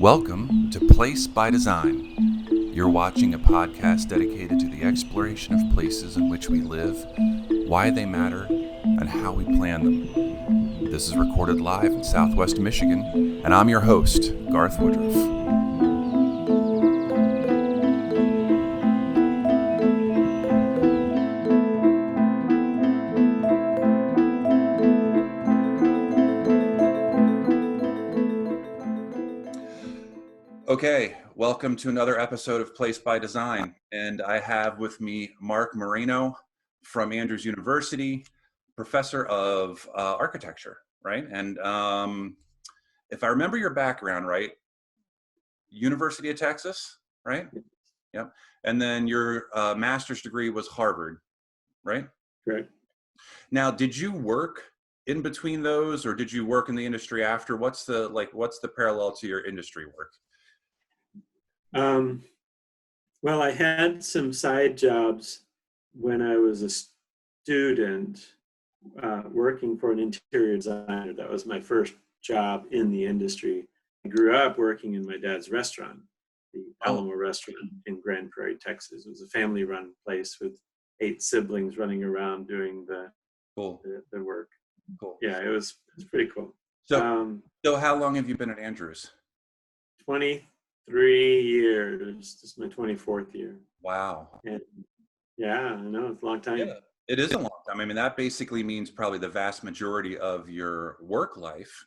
Welcome to Place by Design. You're watching a podcast dedicated to the exploration of places in which we live, why they matter, and how we plan them. This is recorded live in Southwest Michigan, and I'm your host, Garth Woodruff. Okay, welcome to another episode of Place by Design, and I have with me Mark Moreno from Andrews University, professor of architecture, right? And if I remember your background right, University of Texas, right? Yep. And then your master's degree was Harvard, right? Correct. Now, did you work in between those, or did you work in the industry after? What's the parallel to your industry work? Well, I had some side jobs when I was a student working for an interior designer. That was my first job in the industry. I grew up working in my dad's restaurant, the Alamo Restaurant in Grand Prairie, Texas. It was a family-run place with 8 siblings running around doing the work. Cool. Yeah, it was pretty cool. So how long have you been at Andrews? 23 years. This is my 24th year. Wow. And yeah, I know, it's a long time. Yeah, it is a long time. I mean, that basically means probably the vast majority of your work life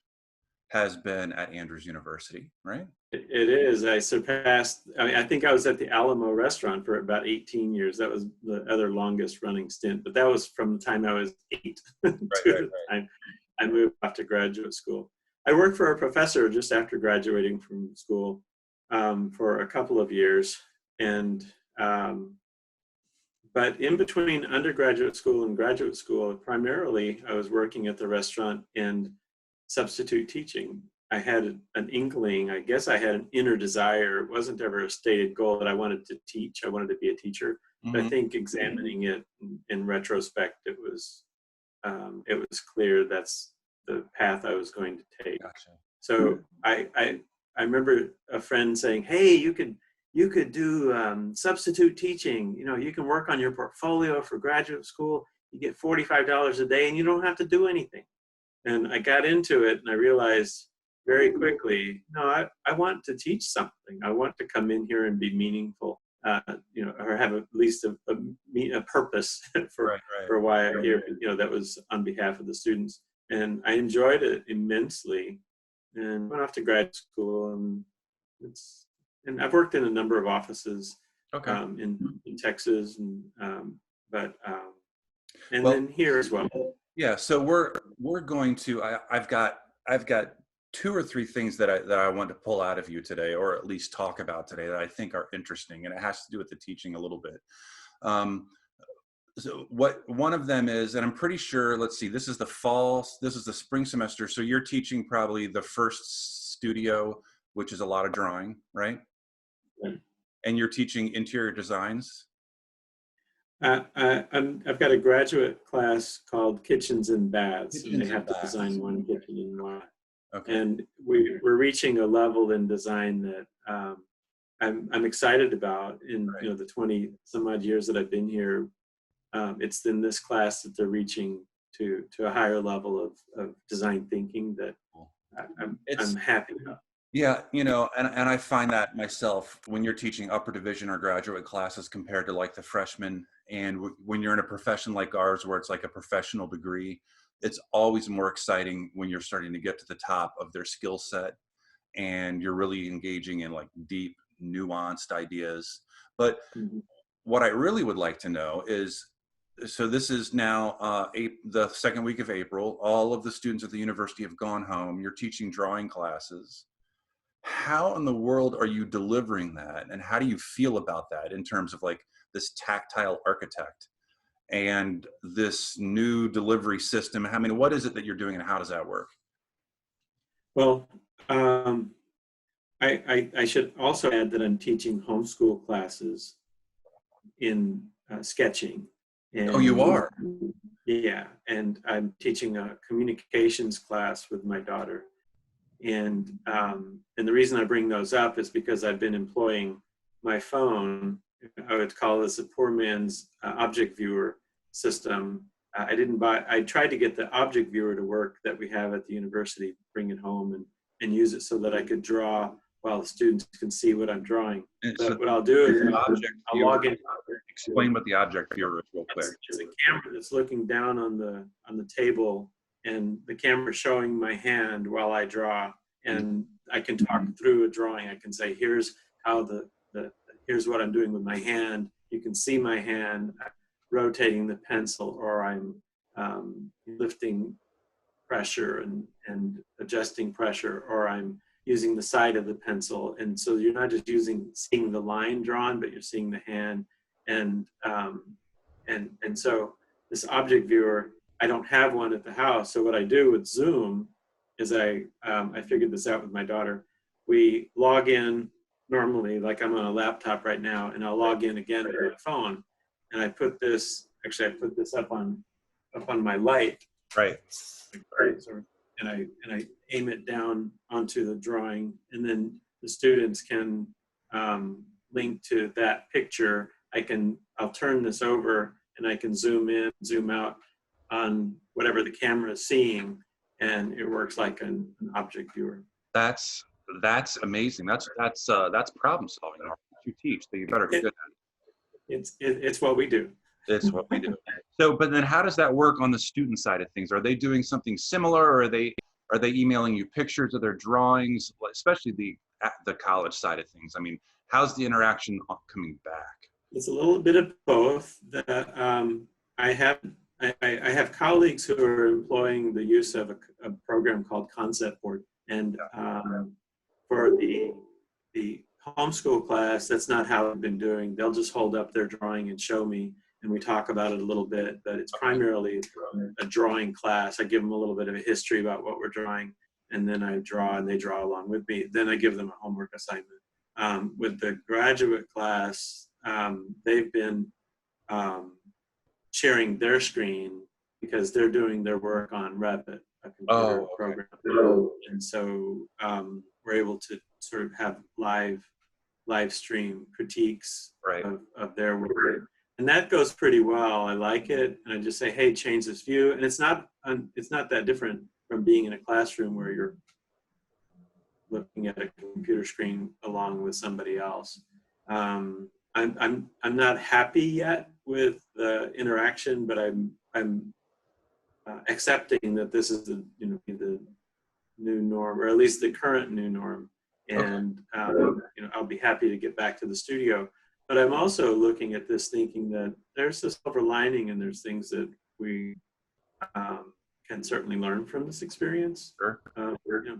has been at Andrews University, right? It is. I think I was at the Alamo Restaurant for about 18 years. That was the other longest running stint, but that was from the time I was 8 to the time I moved off to graduate school. I worked for a professor just after graduating from school for a couple of years, and but in between undergraduate school and graduate school, primarily I was working at the restaurant and substitute teaching. I had an inkling, I guess I had an inner desire. It wasn't ever a stated goal that I wanted to teach. I wanted to be a teacher. Mm-hmm. But I think examining it in retrospect, it was clear that's the path I was going to take. Gotcha. So I remember a friend saying, "Hey, you could do substitute teaching. You know, you can work on your portfolio for graduate school. You get $45 a day, and you don't have to do anything." And I got into it, and I realized very quickly, no, I want to teach something. I want to come in here and be meaningful, or have at least a purpose for why I'm here. That was on behalf of the students, and I enjoyed it immensely. And went off to grad school, and I've worked in a number of offices, in Texas, and then here as well. Yeah, so we're going to. I've got 2 or 3 things that I want to pull out of you today, or at least talk about today, that I think are interesting, and it has to do with the teaching a little bit. So what one of them is, and I'm pretty sure. Let's see. This is the spring semester. So you're teaching probably the first studio, which is a lot of drawing, right? Yeah. And you're teaching interior designs. I've got a graduate class called Kitchens and Baths, and they have to design one kitchen and one. Okay. And we're reaching a level in design that I'm excited about. In the 20 some odd years that I've been here, it's in this class that they're reaching to a higher level of design thinking that I'm happy about. Yeah, and I find that myself when you're teaching upper division or graduate classes compared to like the freshmen, and when you're in a profession like ours where it's like a professional degree, it's always more exciting when you're starting to get to the top of their skill set and you're really engaging in like deep, nuanced ideas. But what I really would like to know is, so this is now the second week of April. All of the students at the university have gone home. You're teaching drawing classes. How in the world are you delivering that? And how do you feel about that in terms of like this tactile architect and this new delivery system? I mean, what is it that you're doing and how does that work? Well, I should also add that I'm teaching homeschool classes in sketching. And, oh, you are? Yeah, and I'm teaching a communications class with my daughter. And the reason I bring those up is because I've been employing my phone. I would call this a poor man's object viewer system. I tried to get the object viewer to work that we have at the university, bring it home and use it so that I could draw while the students can see what I'm drawing. And so But what I'll do is object I'll viewer, log in. explain what the object viewer is real quick. It's a camera that's looking down on the table, and the camera showing my hand while I draw, and I can talk through a drawing. I can say, here's how here's what I'm doing with my hand. You can see my hand rotating the pencil, or I'm lifting pressure and adjusting pressure, or I'm using the side of the pencil. And so you're not just seeing the line drawn, but you're seeing the hand. And so this object viewer, I don't have one at the house. So what I do with Zoom is I figured this out with my daughter. We log in normally, like I'm on a laptop right now, and I'll log in again to my phone. And I put this up on my light. Right. And I aim it down onto the drawing, and then the students can link to that picture. I'll turn this over, and I can zoom in, zoom out on whatever the camera is seeing, and it works like an object viewer. That's amazing. That's problem solving. You teach, so you better be good at it. It's what we do. It's what we do. So, but then how does that work on the student side of things? Are they doing something similar, or are they emailing you pictures of their drawings, especially the college side of things? I mean, how's the interaction coming back? It's a little bit of both. I have colleagues who are employing the use of a program called Concept Board, and for the homeschool class, that's not how I've been doing. They'll just hold up their drawing and show me, and we talk about it a little bit, but it's primarily a drawing class. I give them a little bit of a history about what we're drawing, and then I draw, and they draw along with me. Then I give them a homework assignment. With the graduate class, they've been sharing their screen because they're doing their work on Revit, a computer program. And so we're able to sort of have live stream critiques of their work. And that goes pretty well. I like it. And I just say, hey, change this view. And it's not that different from being in a classroom where you're looking at a computer screen along with somebody else. I'm not happy yet with the interaction, but I'm accepting that this is the new norm, or at least the current new norm. And I'll be happy to get back to the studio. But I'm also looking at this thinking that there's a silver lining, and there's things that we can certainly learn from this experience. Sure.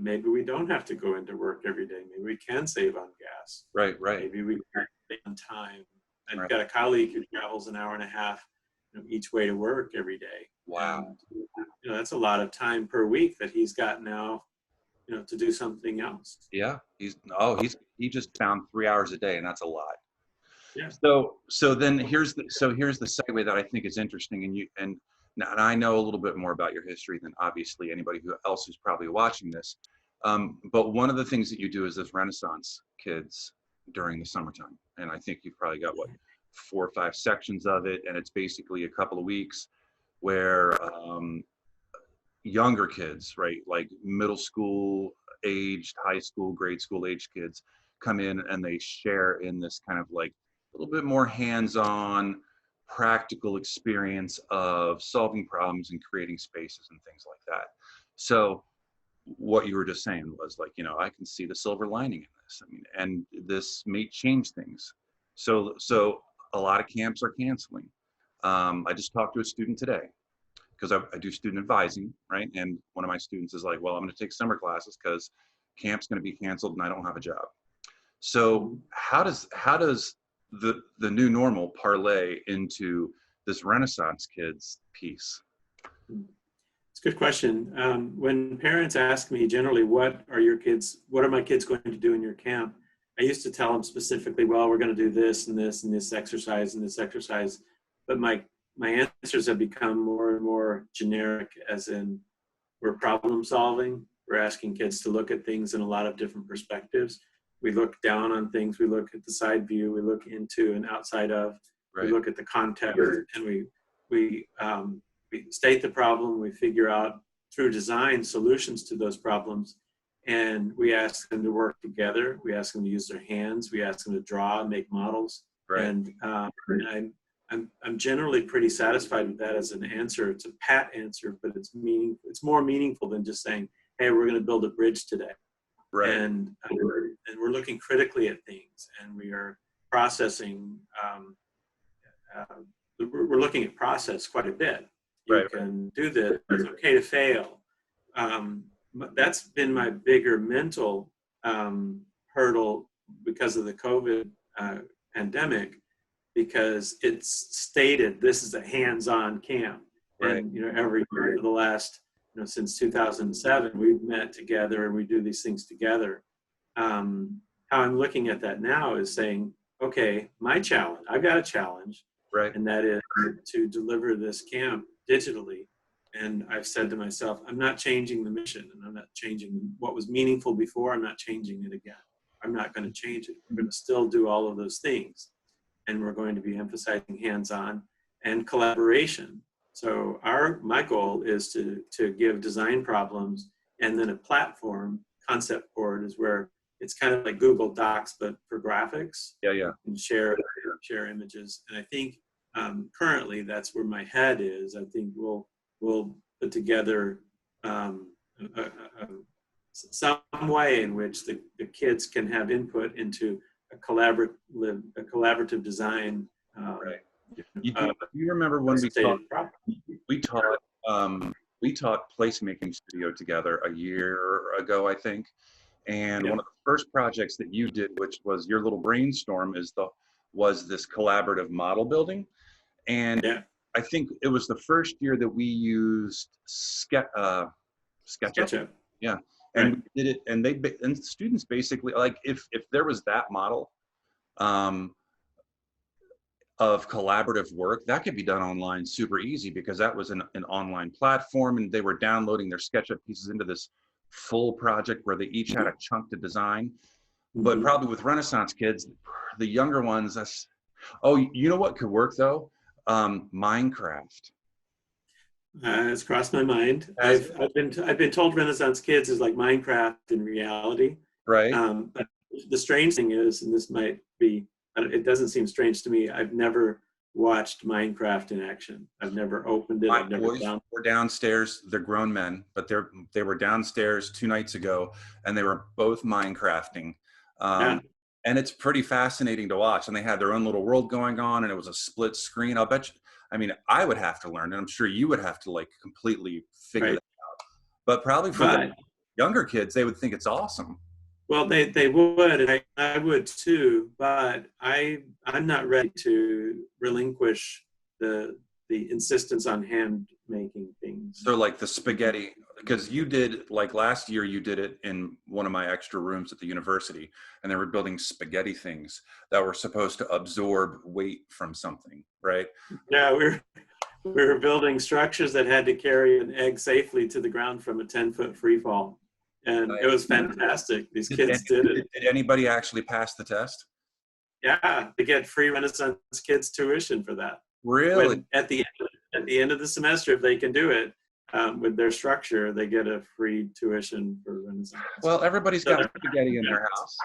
Maybe we don't have to go into work every day. Maybe we can save on gas. Right. Maybe we can save on time. I've got a colleague who travels an hour and a half each way to work every day. Wow. And, that's a lot of time per week that he's got now, to do something else. Yeah. He just found 3 hours a day, and that's a lot. Yeah. So then here's the segue that I think is interesting, and I know a little bit more about your history than obviously anybody else who's probably watching this. But one of the things that you do is this Renaissance Kids during the summertime, and I think you've probably got 4 or 5 sections of it, and it's basically a couple of weeks where younger kids, right, like middle school aged, high school, grade school aged kids come in, and they share in this kind of like a little bit more hands-on practical experience of solving problems and creating spaces and things like that. So what you were just saying was like, I can see the silver lining in this. I mean, and this may change things. So a lot of camps are canceling. I just talked to a student today because I do student advising, right? And one of my students is like, well, I'm going to take summer classes because camp's going to be canceled and I don't have a job. So how does the new normal parlay into this Renaissance Kids piece? It's a good question. When parents ask me generally, what are my kids going to do in your camp? I used to tell them specifically, well, we're going to do this and this and this exercise and this exercise. But my answers have become more and more generic, as in we're problem solving. We're asking kids to look at things in a lot of different perspectives. We look down on things. We look at the side view. We look into and outside of. We Right. look at the context, and we state the problem. We figure out through design solutions to those problems, and we ask them to work together. We ask them to use their hands. We ask them to draw and make models. Right. And I'm generally pretty satisfied with that as an answer. It's a pat answer, but it's more meaningful than just saying, "Hey, we're going to build a bridge today." Right. And we're looking critically at things, and we are processing. We're looking at process quite a bit. You Right. can do this. It's okay to fail. That's been my bigger mental hurdle because of the COVID pandemic, because it's stated this is a hands-on camp. Right. And every year for the last since 2007 we've met together and we do these things together. How I'm looking at that now is saying, okay, I've got a challenge, Right. and that is to deliver this camp digitally. And I've said to myself, I'm not changing the mission, and I'm not changing what was meaningful before. I'm not changing it again. I'm not going to change it. We're going to still do all of those things, and we're going to be emphasizing hands-on and collaboration. So my goal is to give design problems and then a platform. Concept board is where it's kind of like Google Docs, but for graphics. Yeah. And share images. And I think currently that's where my head is. I think we'll put together some way in which the kids can have input into a collaborative design. Right. You remember when we taught placemaking studio together a year ago, I think. And one of the first projects that you did, which was your little brainstorm, was this collaborative model building. And I think it was the first year that we used SketchUp. Yeah. And we did it, and students basically, like, if there was that model of collaborative work, that could be done online super easy, because that was an online platform, and they were downloading their SketchUp pieces into this full project where they each had a chunk to design. But probably with Renaissance kids, the younger ones, you know what could work though? Minecraft. It's crossed my mind. I've been told Renaissance kids is like Minecraft in reality. Right. But the strange thing is, and this might be, it doesn't seem strange to me, I've never watched Minecraft in action. I've never opened it. My boys were downstairs. They're grown men, but they were downstairs 2 nights ago, and they were both Minecrafting. And it's pretty fascinating to watch. And they had their own little world going on, and it was a split screen. I'll bet you, I would have to learn, and I'm sure you would have to completely figure that out. But probably for the younger kids, they would think it's awesome. Well, they would, and I would too, but I'm not ready to relinquish the insistence on hand making things. So like the spaghetti, because you did, like last year, you did it in one of my extra rooms at the university, and they were building spaghetti things that were supposed to absorb weight from something, right? Yeah, we were building structures that had to carry an egg safely to the ground from a 10-foot free fall. And it was fantastic. These kids did it. Did anybody actually pass the test? Yeah, they get free Renaissance Kids tuition for that. Really? At the end of the semester, if they can do it with their structure, they get a free tuition for Renaissance. Well, everybody's got spaghetti in their house.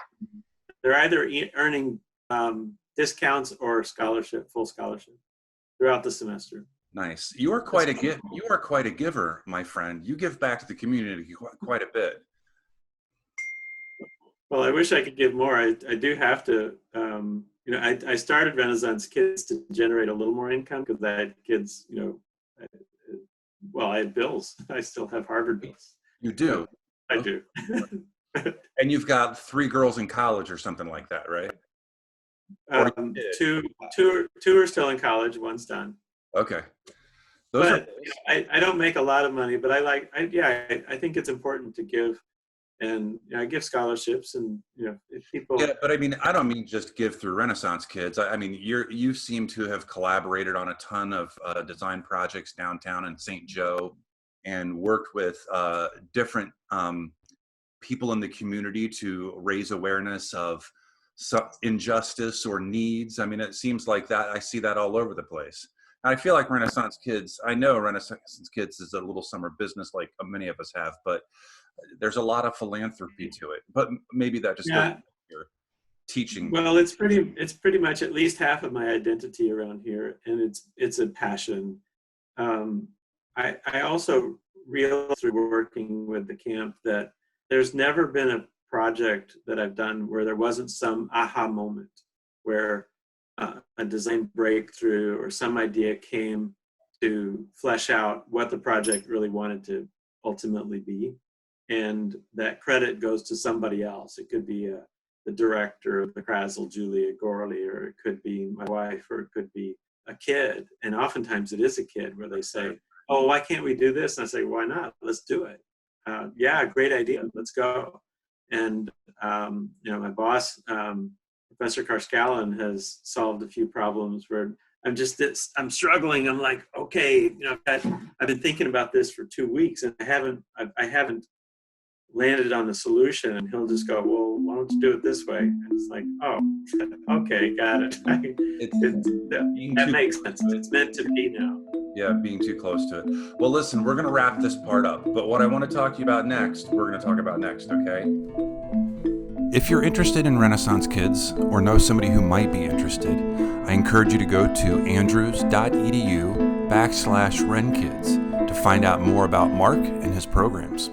They're either earning discounts or full scholarship throughout the semester. Nice. You are quite a giver, my friend. You give back to the community quite a bit. Well, I wish I could give more. I do have to. I started Renaissance Kids to generate a little more income, because I had kids. I had bills. I still have Harvard bills. You do. I do. And you've got 3 girls in college or something like that, right? Two are still in college. One's done. Okay. I don't make a lot of money, but I think it's important to give, and I give scholarships, and if people. Yeah, but I don't mean just give through Renaissance Kids. You seem to have collaborated on a ton of design projects downtown in St. Joe. and worked with different people in the community to raise awareness of injustice or needs. I mean, it seems like that. I see that all over the place. And I feel like Renaissance Kids, I know Renaissance Kids is a little summer business like many of us have, but there's a lot of philanthropy to it. But maybe that just goes Yeah. to your teaching. Well, it's pretty much at least half of my identity around here, and it's a passion. Um, I also realized through working with the camp that there's never been a project that I've done where there wasn't some aha moment, where a design breakthrough or some idea came to flesh out what the project really wanted to ultimately be, and that credit goes to somebody else. It could be the director of the Krasl, Julia Gorley, or it could be my wife, or it could be a kid. And oftentimes it is a kid where they say, "Oh, why can't we do this?" And I say, "Why not? Let's do it." Yeah, great idea. Let's go. And my boss, Professor Karskalen, has solved a few problems where I'm struggling. I'm like, okay, I've been thinking about this for 2 weeks, and I haven't landed on the solution. And he'll just go, "Well, why don't you do it this way?" And it's like, "Oh, okay, got it." That makes sense. It's meant to be now. Yeah, being too close to it. Well, listen, we're going to wrap this part up, but what I want to talk to you about next, we're going to talk about next, okay? If you're interested in Renaissance Kids or know somebody who might be interested, I encourage you to go to andrews.edu/renkids to find out more about Mark and his programs.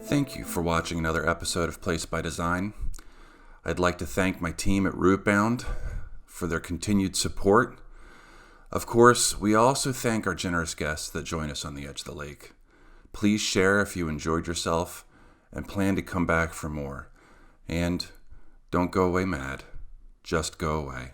Thank you for watching another episode of Place by Design. I'd like to thank my team at Rootbound for their continued support. Of course, we also thank our generous guests that join us on the edge of the lake. Please share if you enjoyed yourself and plan to come back for more. And don't go away mad, just go away.